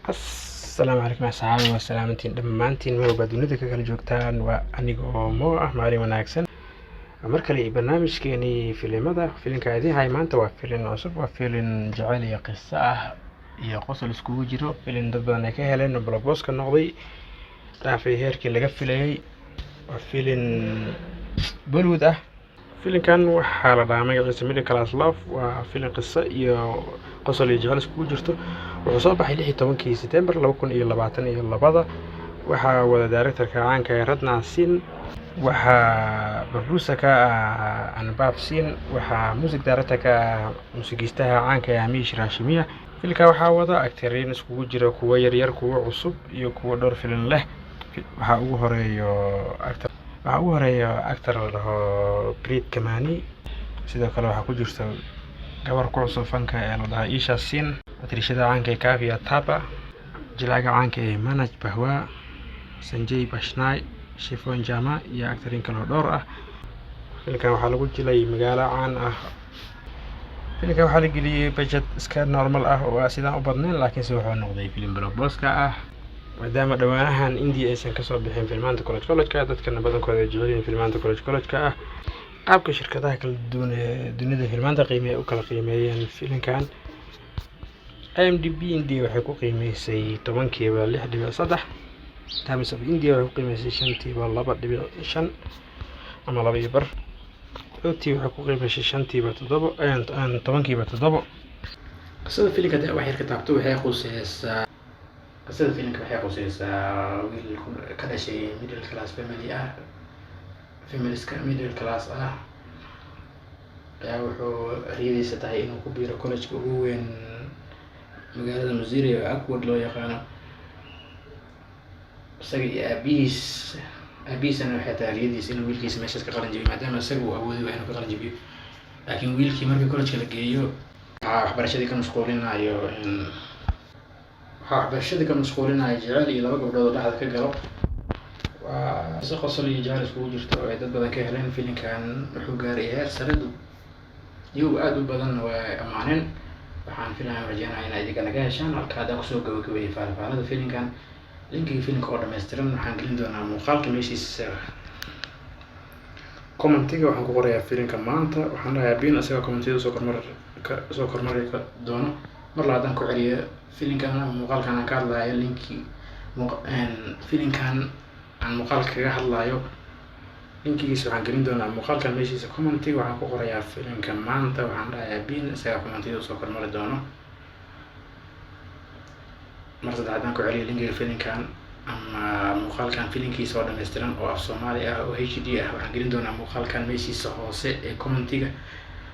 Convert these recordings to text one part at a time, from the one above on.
السلام عليكم asxaabi waa salaamantiin dhammaantiin meel walba dunida ka kala joogtaan waa aniga oo Mo ah maalin wanaagsan mar kale barnaamijkeeni filimka idin maanta waa filim cusub waa filim jacayl iyo qiso ah iyo qosol iskugu jiro filim dad badan ay ka heleen blockbuster noqday dhaafay heerkii laga filayay waa filim Bollywood ah filimkan waxaa la dhahaa magaciisa Middle Class Love waa filim qiso iyo qosol iyo jacayl iskugu jirto wuxuu soo baxay 16 September 2022 waxaa wada director-ka caanka ah Ratna Sin waxaa producer-ka Anubhav Sin waxaa music director-ka muusigiistaha caanka ah Amish Rashmiya filimka waxaa wada actors iskugu jira kuwa yaryar kuwa cusub iyo kuwa dhowr filim leh waxaa ugu horeeyo actor la dhaho Preet Kamani sidoo kale waxaa ku jirta gabar ku cusub fanka ee la dhaho Isha Sin atrishada caanka ah Kavya Thapa jilaaga caanka ah Manoj Bahwa Sanjay Bashnai Shifon Jama iyo actorin kale dhowr ah filimkan waxaa lagu jilay magaalo caan ah filimkan waxaa la geliyay budget iska normal ah oo sidaan u badnayn laakiin wuxuu noqday filim blockbuster ah maadaama dhawaanahan India aysan ka soo bixin filmaanta college-ka dadkana badankooda ay jecel yihiin filmaanta college-ka ah qaabka shirkadaha kala duwan ee dunida filmaanta qiimeeya u kala qiimeeyeen filimkan IMDb India waxay ku qiimeysay 10kiiba 6.3 Times of India waxay ku qiimeysay 5kiiba 2.5 ama 2.5 OT waxay ku qiimeysay 5kiiba 7 10kiiba 7 qisada filimka wax yar ka taabto waxay khusaysaa qisada filimka waxay khusaysaa wiil ka dhashay middle class family ah middle class ah ayaa wuxuu riyadiisa tahay inuu ku biiro college-ka ugu weyn magaalada Missouri ee Oakwood loo yaqaano isaga iyo aabihiisana waxay tahay riyadiisa inuu wiilkiisa meeshaas ka qalan jabiyo maadaama isaga uu awoodi waayo inuu ka qalan jabiyo laakiin wiilkii markii college-ka la geeyo waxbarashadii ka mashquulinayo jecel iyo laba gabdhood oo dhaxda ka galo waa si qosol iyo jacayl iskugu jirto oo ay dad badan ka heleen filimkan wuxuu gaaray heer sare iyagu aad u badan waa ammaaneen waxaan filayaa rajaynayaa in idinka naga heshaan halka hadaan kusoo gabagabeeyay faahfaahinta filimkan linkiga filimka oo dhameystiran waxaan gelin doonaa muuqaalka meeshiisa commentiga waxaan ku qorayaa filimka maanta waxaan dhahayaa bin isaga commentiga soo kormari doono mar labaad ku celiyo filimkan ama muuqaalkan aan ka hadlayo linki filimkan aan muuqaalka kaga hadlayo linkigiisa waxaan gelin doonaa muuqaalkan meeshiisa commentiga waxaan ku qorayaa filimka maanta waxaan dhahayaa bin isaga commentiga soo kormari doono mar saddexaad ku celiyo linkiga filimkan ama muuqaalkan filimkiisa oo dhameystiran oo af Soomaali ah oo HD ah waxaan gelin doonaa muuqaalkan meeshiisa hoose ee commentiga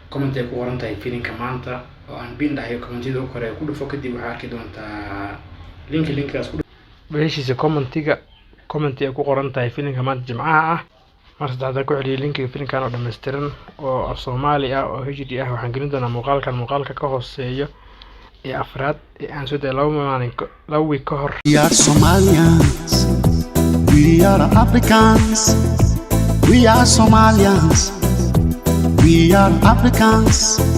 comment ay ku qoran tahay filimka maanta oo aan bin dhahayo commentiga u qoray ku dhufo kadib waxaad arki doontaa linkaas ku meeshiisa comment ay ku qoran tahay filimka maanta Jimcaha ah mar saddexaad ku celiyo linkiga filimkan oo dhameystiran oo af Soomaali ah oo HD ah waxaan gelin doonaa muuqaalka ka hooseeyo ee afraad ee aan soo day laba week ka hor We are Somalians, we are Africans, we are Somalians, we are Africans.